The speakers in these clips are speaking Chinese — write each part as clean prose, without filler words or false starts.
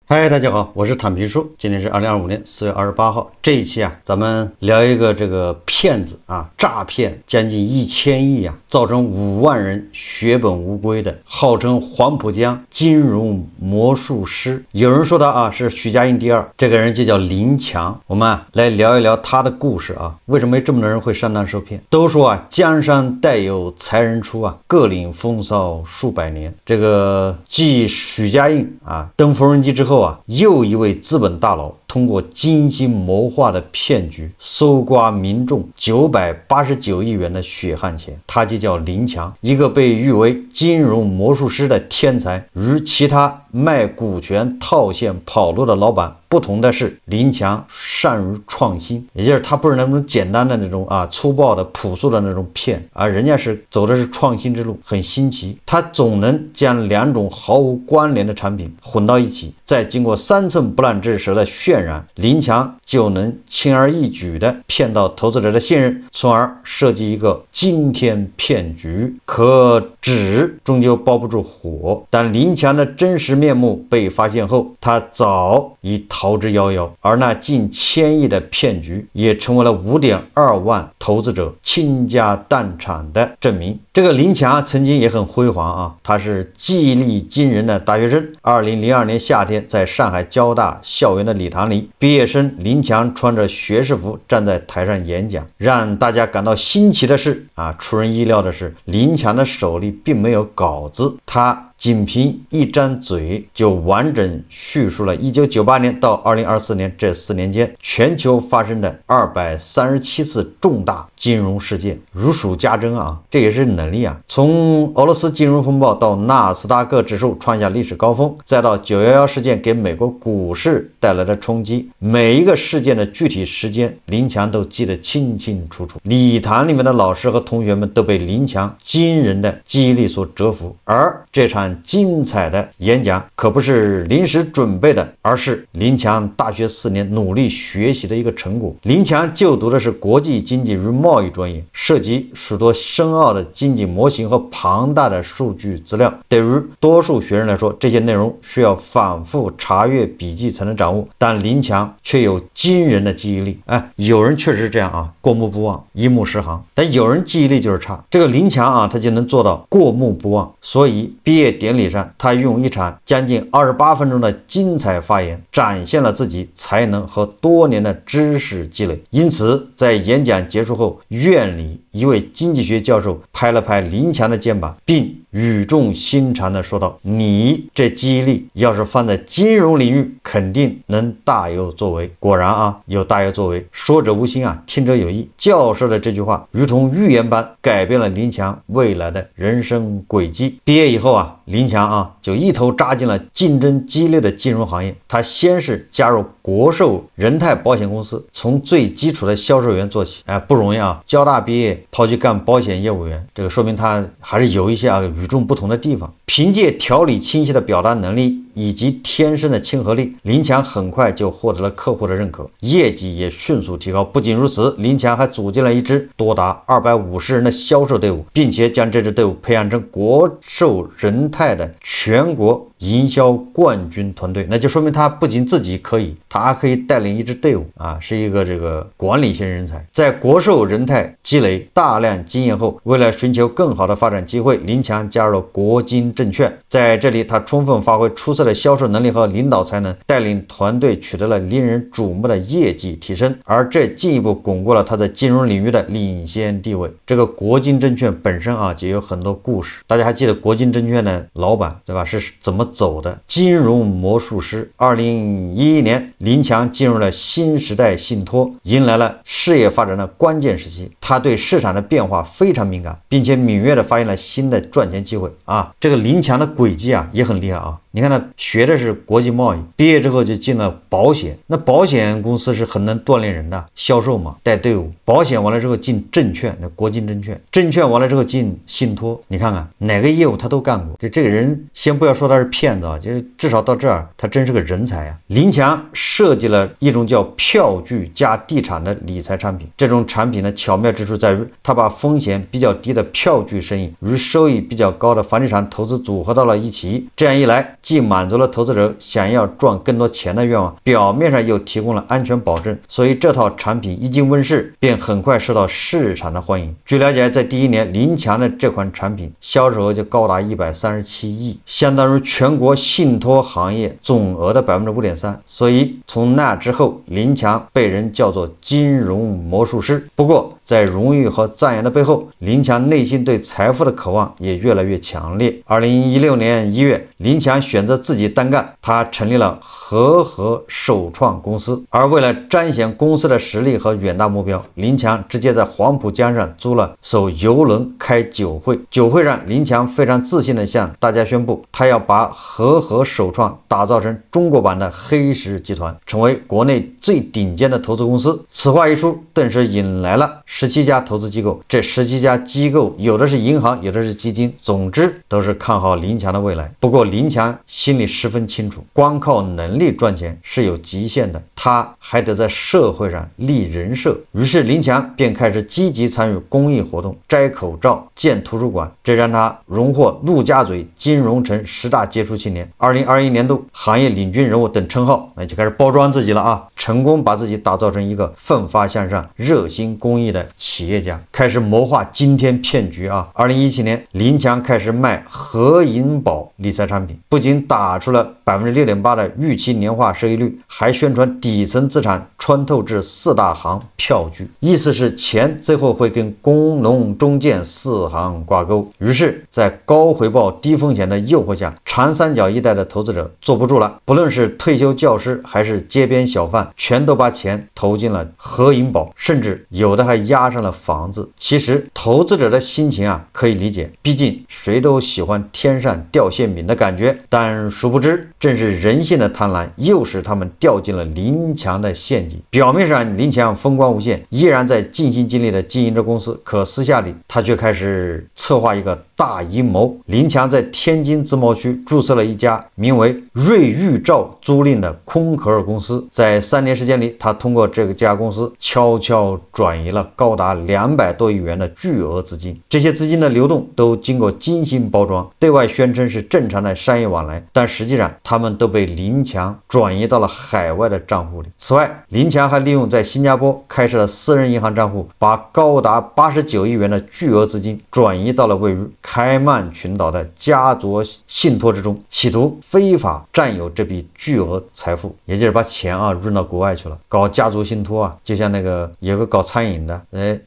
嗨，大家好，我是坦皮叔。今天是2025年4月28号。这一期咱们聊一个这个骗子诈骗将近1000亿造成5万人血本无归的，号称黄浦江金融魔术师。有人说他是许家印第二，这个人就叫林强。我们来聊一聊他的故事为什么这么多人会上当受骗？都说江山代有才人出各领风骚数百年。这个继许家印登缝纫机之后又一位资本大佬通过精心谋划的骗局搜刮民众989亿元的血汗钱，他就叫林强，一个被誉为金融魔术师的天才。与其他卖股权套现跑路的老板不同的是，林强善于创新，也就是他不是那种简单的那种粗暴的朴素的那种骗人家是走的是创新之路，很新奇。他总能将两种毫无关联的产品混到一起，再经过3寸不烂之舌的渲染，林强就能轻而易举地骗到投资者的信任，从而设计一个惊天骗局。可纸终究包不住火，但林强的真实面目被发现后，他早已逃之夭夭，而那近1000亿的骗局也成为了5.2万投资者倾家荡产的证明。这个林强曾经也很辉煌他是记忆力惊人的大学生。2002年夏天，在上海交大校园的礼堂里，毕业生林强穿着学士服站在台上演讲。让大家感到新奇的是出人意料的是，林强的手里并没有稿子，他仅凭一张嘴就完整叙述了1998年到2024年这4年间全球发生的237次重大金融事件，如数家珍这也是能力从俄罗斯金融风暴到纳斯达克指数创下历史高峰，再到911事件给美国股市带来的冲击，每一个事件的具体时间林强都记得清清楚楚。礼堂里面的老师和同学们都被林强惊人的记忆力所折服，而这场精彩的演讲可不是临时准备的，而是林强大学4年努力学习的一个成果。林强就读的是国际经济与贸易专业，涉及许多深奥的经济模型和庞大的数据资料。对于多数学生来说，这些内容需要反复查阅笔记才能掌握，但林强却有惊人的记忆力。有人确实是这样过目不忘，一目十行，但有人记忆力就是差。这个林强他就能做到过目不忘，所以毕业典礼上，他用一场将近28分钟的精彩发言展现了自己才能和多年的知识积累。因此在演讲结束后，院里一位经济学教授拍了拍林强的肩膀，并语重心长地说道：你这记忆力要是放在金融领域，肯定能大有作为。果然有大有作为，说者无心听者有意。教授的这句话如同预言般改变了林强未来的人生轨迹。毕业以后林强就一头扎进了竞争激烈的金融行业。他先是加入国寿人泰保险公司，从最基础的销售员做起，不容易交大毕业跑去干保险业务员，这个说明他还是有一些与众不同的地方。凭借条理清晰的表达能力以及天生的亲和力，林强很快就获得了客户的认可，业绩也迅速提高。不仅如此，林强还组建了一支多达250人的销售队伍，并且将这支队伍培养成国寿人泰的全国营销冠军团队。那就说明他不仅自己可以，他还可以带领一支队伍是一个这个管理型人才。在国寿人泰积累大量经验后，为了寻求更好的发展机会，林强加入了国金证券。在这里，他充分发挥出色的销售能力和领导才能，带领团队取得了令人瞩目的业绩提升，而这进一步巩固了他在金融领域的领先地位。这个国金证券本身就有很多故事，大家还记得国金证券的老板对吧是怎么走的？金融魔术师。2011年，林强进入了新时代信托，迎来了事业发展的关键时期。他对市场的变化非常敏感，并且敏锐地发现了新的赚钱机会这个林强的轨迹也很厉害你看他学的是国际贸易，毕业之后就进了保险。那保险公司是很能锻炼人的，销售嘛，带队伍。保险完了之后进证券，那国金证券，证券完了之后进信托。你看看哪个业务他都干过。这个人先不要说他是骗子就是至少到这儿他真是个人才林强设计了一种叫票据加地产的理财产品。这种产品呢，巧妙之处在于他把风险比较低的票据生意与收益比较高的房地产投资组合到了一起，这样一来既满足了投资者想要赚更多钱的愿望，表面上又提供了安全保证，所以这套产品一经问世，便很快受到市场的欢迎。据了解，在第一年，林强的这款产品销售额就高达137亿，相当于全国信托行业总额的5.3%。所以从那之后，林强被人叫做金融魔术师。不过，在荣誉和赞扬的背后，林强内心对财富的渴望也越来越强烈。2016年1月，林强选择自己单干，他成立了和合首创公司。而为了彰显公司的实力和远大目标，林强直接在黄浦江上租了艘游轮开酒会。酒会上，林强非常自信地向大家宣布，他要把和合首创打造成中国版的黑石集团，成为国内最顶尖的投资公司。此话一出，顿时引来了17家投资机构。这17家机构有的是银行，有的是基金，总之都是看好林强的未来。不过林强心里十分清楚，光靠能力赚钱是有极限的，他还得在社会上立人设。于是林强便开始积极参与公益活动，摘口罩、建图书馆，这让他荣获陆家嘴金融城10大杰出青年、2021年度行业领军人物等称号。那就开始包装自己了啊！成功把自己打造成一个奋发向上、热心公益的企业家，开始谋划惊天骗局啊！2017年，林强开始卖合银保理财产品，不仅打出了6.8%的预期年化收益率，还宣传底层资产穿透至4大行票据，意思是钱最后会跟工农中建4行挂钩。于是，在高回报低风险的诱惑下，长三角一带的投资者坐不住了，不论是退休教师还是街边小贩，全都把钱投进了合银保，甚至有的还押上了房子。其实投资者的心情啊可以理解，毕竟谁都喜欢天上掉馅饼的感觉，但殊不知正是人性的贪婪诱使他们掉进了林强的陷阱。表面上林强风光无限，依然在尽心尽力的经营着公司，可私下里他却开始策划一个大阴谋。林强在天津自贸区注册了一家名为瑞玉兆租赁的空壳儿公司，在3年时间里，他通过这家公司悄悄转移了高达200多亿元的巨额资金。这些资金的流动都经过精心包装，对外宣称是正常的商业往来，但实际上他们都被林强转移到了海外的账户里。此外，林强还利用在新加坡开设了私人银行账户，把高达89亿元的巨额资金转移到了位于开曼群岛的家族信托之中，企图非法占有这笔巨额财富，也就是把钱润到国外去了。搞家族信托就像那个有个搞餐饮的，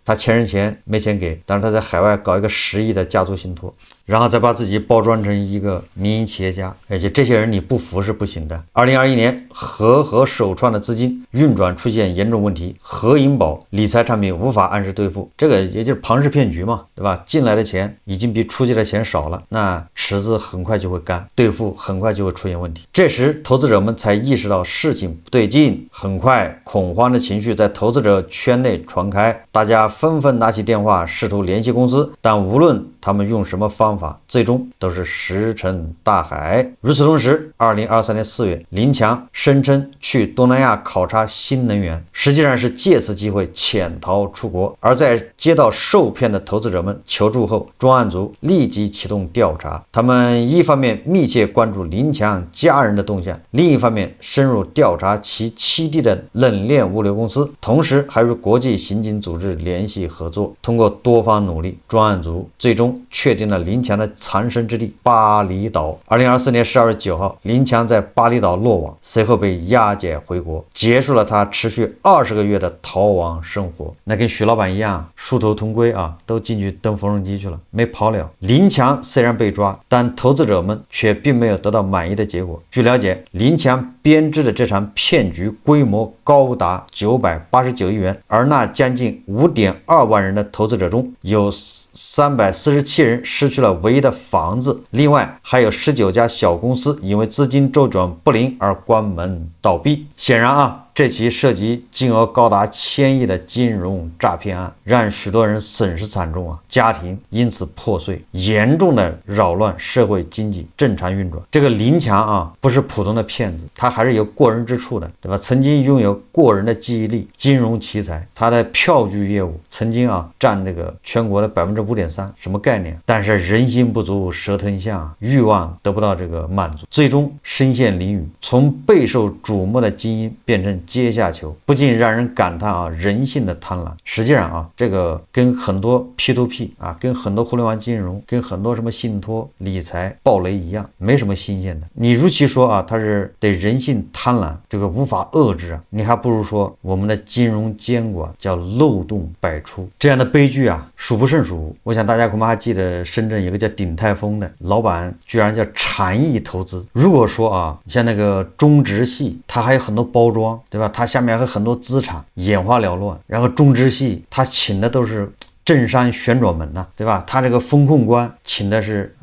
他欠人钱没钱给，但是他在海外搞一个10亿的家族信托，然后再把自己包装成一个民营企业家，而且这些人你不服是不行的。2021年，和合首创的资金运转出现严重问题，合银保理财产品无法按时兑付，这个也就是庞氏骗局嘛，对吧？进来的钱已经比出去的钱少了，那池子很快就会干，兑付很快就会出现问题。这时投资者们才意识到事情不对劲，很快恐慌的情绪在投资者圈内传开，大家纷纷拿起电话试图联系公司，但无论他们用什么方法，最终都是石沉大海。与此同时，2023年4月，林强声称去东南亚考察新能源，实际上是借此机会潜逃出国。而在接到受骗的投资者们求助后，专案组立即启动调查。他们一方面密切关注林强家人的动向，另一方面深入调查其栖地的冷链物流公司，同时还与国际刑警组织联系合作。通过多方努力，专案组最终确定了林强的藏身之地巴厘岛。2024年12月9号，林强在巴厘岛落网，随后被押解回国，结束了他持续20个月的逃亡生活。那跟徐老板一样，殊途同归都进去蹬缝纫机去了，没跑了。林强虽然被抓，但投资者们却并没有得到满意的结果。据了解，林强编织的这场骗局规模高达989亿元，而那将近5.2万人的投资者中，有347人失去了唯一的房子，另外还有19家小公司因为资金周转不灵而关门倒闭。显然这起涉及金额高达1000亿的金融诈骗案，让许多人损失惨重啊，家庭因此破碎，严重的扰乱社会经济正常运转。这个林强啊，不是普通的骗子，他还是有过人之处的，对吧？曾经拥有过人的记忆力、金融奇才，他的票据业务曾经占这个全国的5.3%，什么概念？但是人心不足蛇吞象，欲望得不到这个满足，最终身陷囹圄，从备受瞩目的精英变成阶下囚，不禁让人感叹人性的贪婪。实际上这个跟很多 P2P 跟很多互联网金融，跟很多什么信托、理财、暴雷一样，没什么新鲜的。你如其说他是对人性贪婪这个无法遏制你还不如说我们的金融监管叫漏洞百出。这样的悲剧数不胜数。我想大家恐怕还记得深圳有个叫鼎泰丰的老板，居然叫禅意投资。如果说像那个中植系，它还有很多包装，对吧？它下面还有很多资产眼花缭乱，然后中植系它请的都是正山旋转门对吧？他这个风控官请的是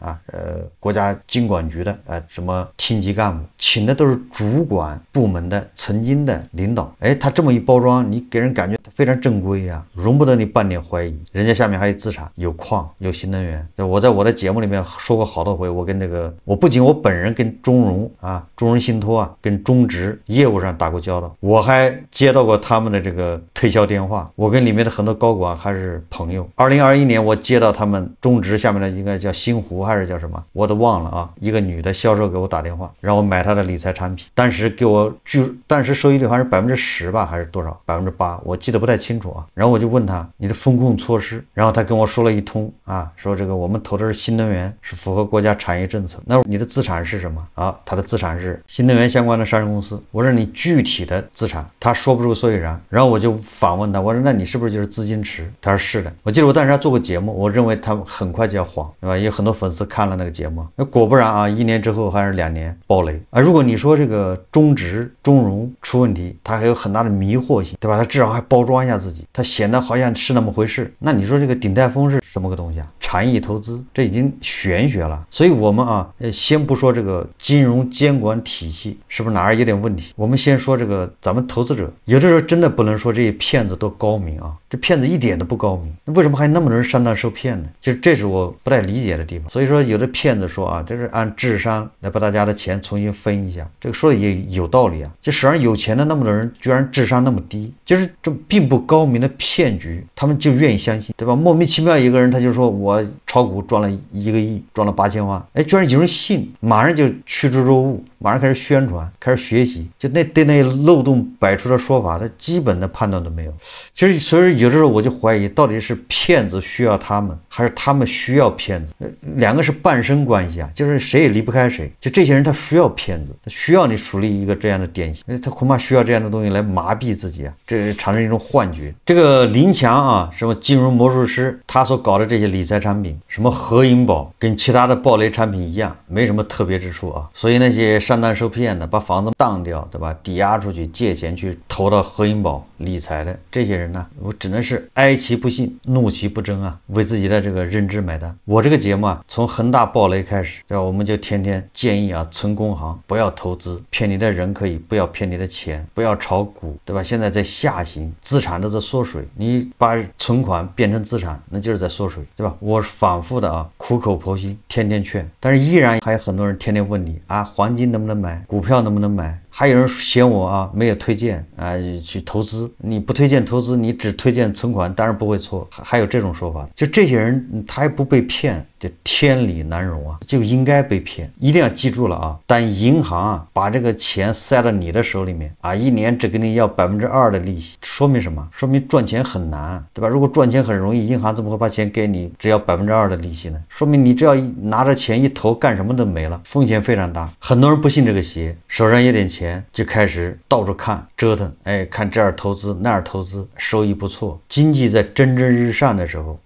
国家经管局的什么厅级干部，请的都是主管部门的曾经的领导。他这么一包装，你给人感觉非常正规容不得你半点怀疑。人家下面还有资产，有矿，有新能源。我在我的节目里面说过好多回，我不仅我本人跟中融信托跟中植业务上打过交道，我还接到过他们的这个推销电话，我跟里面的很多高管还是朋友。2021年我接到他们中植下面的应该叫星湖还是叫什么我都忘了一个女的销售给我打电话，让我买她的理财产品，当时收益率还是10%吧，还是多少8%，我记得不太清楚然后我就问他你的风控措施，然后他跟我说了一通说这个我们投的是新能源，是符合国家产业政策。那你的资产是什么他的资产是新能源相关的上市公司。我说你具体的资产，他说不出所以然。然后我就反问他，我说那你是不是就是资金池？他说是的。我记得我当时还做过节目，我认为他很快就要黄，对吧？有很多粉丝看了那个节目，果不然1年之后还是2年爆雷如果你说这个中植中融出问题，它还有很大的迷惑性，对吧？它至少还包装一下自己，它显得好像是那么回事。那你说这个鼎泰丰是什么个东西禅意投资，这已经玄学了。所以我们先不说这个金融监管体系是不是哪儿有点问题，我们先说这个咱们投资者，有的时候真的不能说这些骗子多高明这骗子一点都不高明，为什么还那么多人上当受骗呢？就是这是我不太理解的地方。所以说有的骗子说这是按智商来把大家的钱重新分一下，这个说的也有道理就手上有钱的那么多人居然智商那么低，就是这并不高明的骗局，他们就愿意相信，对吧？莫名其妙一个人他就说我炒股赚了1个亿，赚了8000万，居然有人信，马上就趋之若鹜，马上开始宣传，开始学习，就对那漏洞百出的说法，他基本的判断都没有。其实所以有的时候我就怀疑，到底是骗子需要他们，还是他们需要骗子？两个是伴生关系就是谁也离不开谁。就这些人他需要骗子，他需要你树立一个这样的典型，他恐怕需要这样的东西来麻痹自己这产生一种幻觉。这个林强什么金融魔术师，他所搞的这些理财产品，什么合银宝，跟其他的暴雷产品一样，没什么特别之处所以那些上当受骗的，把房子当掉，对吧？抵押出去借钱去投到合银宝理财的这些人呢，我只能是哀其不幸，怒其不争为自己的这个认知买单。我这个节目从恒大暴雷开始，对吧？我们就天天建议存工行不要投资，骗你的人可以，不要骗你的钱，不要炒股，对吧？现在在下行，资产都在缩水，你把存款变成资产，那就是在缩水，对吧？我反复的苦口婆心，天天劝，但是依然还有很多人天天问你黄金能不能买，股票能不能买，还有人嫌我没有推荐去投资，你不推荐投资，你只推荐存款，当然不会错，还有这种说法。就这些人他还不被骗，就天理难容就应该被骗。一定要记住了当银行把这个钱塞到你的手里面1年只给你要2%的利息，说明什么？说明赚钱很难，对吧？如果赚钱很容易，银行怎么会把钱给你只要2%的利息呢？说明你只要拿着钱一投，干什么都没了，风险非常大。很多人不信这个邪，手上有点钱就开始到处看折腾，看这儿投资那儿投资，收益不错。经济在蒸蒸日上的时候，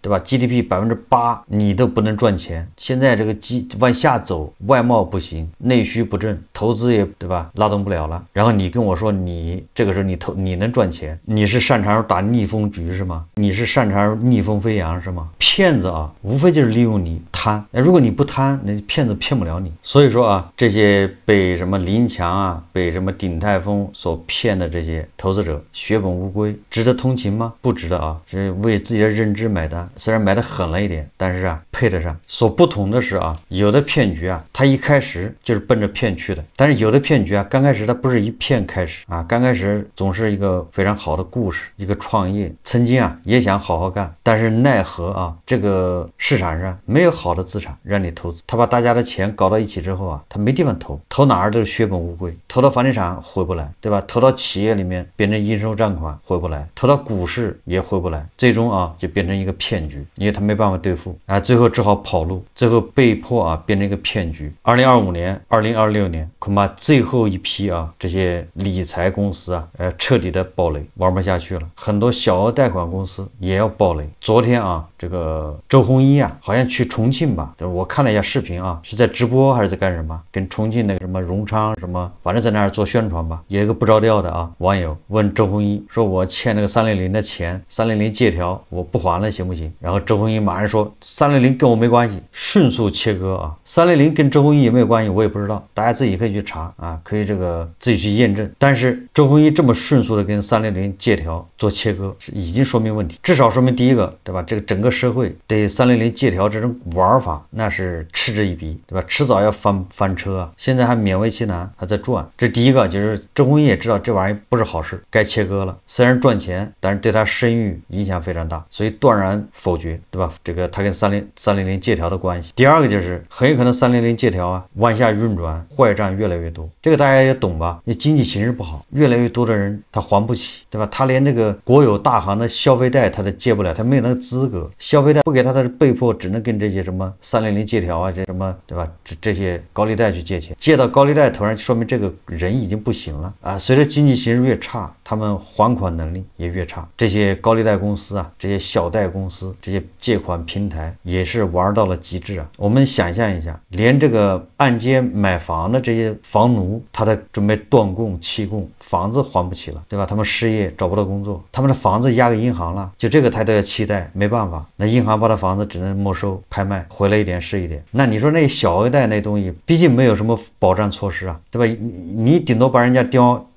对吧 GDP 8%你都不能赚钱。现在这个往下走，外贸不行，内需不振，投资也对吧拉动不了了。然后你跟我说你这个时候你能赚钱，你是擅长打逆风局是吗？你是擅长逆风飞扬是吗？骗子无非就是利用你贪，如果你不贪，那骗子骗不了你。所以说这些被什么林强场啊被什么鼎泰丰所骗的这些投资者血本无归，值得同情吗？不值得啊，是为自己的认知买单。虽然买的狠了一点，但是啊配得上。所不同的是啊，有的骗局啊，它一开始就是奔着骗去的，但是有的骗局啊，刚开始它不是一骗开始啊，刚开始总是一个非常好的故事，一个创业，曾经啊也想好好干，但是奈何啊这个市场上没有好的资产让你投资，他把大家的钱搞到一起之后啊，他没地方投，投哪儿都是血本无归，投到房地产回不来，对吧？投到企业里面变成应收账款回不来，投到股市也回不来，最终啊就变成一个骗局，因为他没办法对付啊，最后只好跑路，最后被迫啊变成一个骗局。2025年、2026年恐怕最后一批啊这些理财公司啊，彻底的暴雷，玩不下去了，很多小额贷款公司也要暴雷。昨天啊，这个周鸿祎啊，好像去重庆吧，我看了一下视频啊，是在直播还是在干什么？跟重庆那个什么荣昌什么，反正在那儿做宣传吧。有一个不着调的啊网友问周鸿祎说：“我欠那个360的钱，360借条我不还了行不行？”然后周鸿祎马上说：“360跟我没关系。”迅速切割啊，360跟周鸿祎有没有关系我也不知道，大家自己可以去查啊，可以这个自己去验证。但是周鸿祎这么迅速的跟360借条做切割，是已经说明问题，至少说明第一个，对吧？这个整个社会对360借条这种玩法那是嗤之以鼻，对吧？迟早要翻车啊！现在还勉为其难，还在赚。这第一个就是周鸿祎也知道这玩意不是好事，该切割了。虽然赚钱，但是对他声誉影响非常大，所以断然否决，对吧？这个他跟300借条的关系。第二个就是很有可能300借条啊往下运转，坏账越来越多。这个大家也懂吧？因为经济形势不好，越来越多的人他还不起，对吧？他连这个国有大行的消费贷他都借不了，他没有那个资格，消费贷不给他，他是被迫只能跟这些什么300借条啊，这什么对吧？这些高利贷去借钱，借到高利贷头上，说明这个人已经不行了啊！随着经济形势越差，他们还款能力也越差。这些高利贷公司啊，这些小贷公司，这些借款平台也是玩到了极致啊！我们想象一下，连这个按揭买房的这些房奴，他在准备断供弃供，房子还不起了，对吧？他们失业找不到工作，他们的房子押给银行了，就这个他都要期待，没办法，那银行把他房子只能没收拍卖，回来一点是一点。那你说那小额贷那东西，毕竟没有什么保障措施啊，对吧？你顶多把人家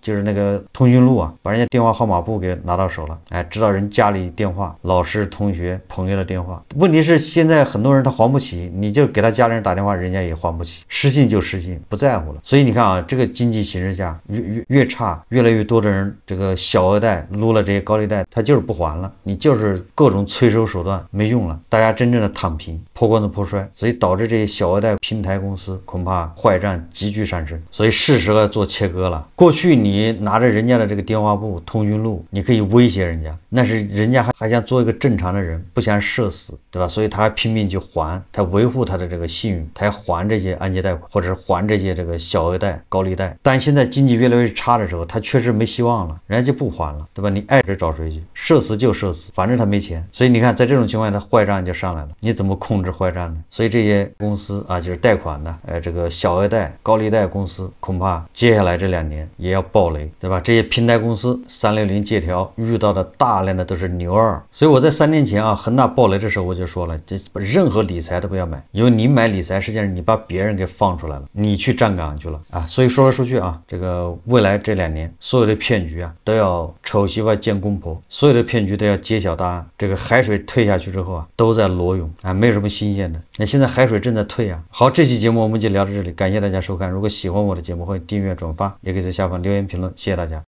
就是那个通讯录啊，把人家电话号码簿给拿到手了，哎，知道人家里电话、老师、同学、朋友的电话。问题是现在很多人他还不起，你就给他家里人打电话，人家也还不起，失信就失信，不在乎了。所以你看啊，这个经济形势下越差，越来越多的人这个小额贷撸了这些高利贷，他就是不还了，你就是各种催收手段没用了，大家真正的躺平，破罐子破摔，所以导致这些小额贷平台公司恐怕坏账急剧上升，所以是时候做切割了。过去你拿着人家的这个电话簿、通讯录，你可以威胁人家，那是人家还想做一个正常的人，不想社死，对吧？所以他还拼命去还，他维护他的这个信誉，他要还这些按揭贷款，或者是还这些这个小额贷、高利贷。但现在经济越来越差的时候，他确实没希望了，人家就不还了，对吧？你爱谁找谁去，社死就社死，反正他没钱。所以你看，在这种情况下，他坏账就上来了，你怎么控制坏账呢？所以这些公司啊，就是贷款的，这个小额贷、高利贷公司，恐怕接下来这2年也要暴雷，对吧？这些平台公司360借条遇到的大量的都是牛二。所以我在3年前啊，恒大暴雷的时候我就说了，这任何理财都不要买，因为你买理财实际上你把别人给放出来了，你去站岗去了啊。所以说来说去啊，这个未来这2年所有的骗局啊都要丑媳妇见公婆，所有的骗局都要揭晓答案。这个海水退下去之后啊，都在裸泳啊，没有什么新鲜的。那现在海水正在退啊。好，这期节目我们就聊到这里，感谢大家收看。如果喜欢我的节目，欢迎订阅转发，也可以在下方留言评论，谢谢大家。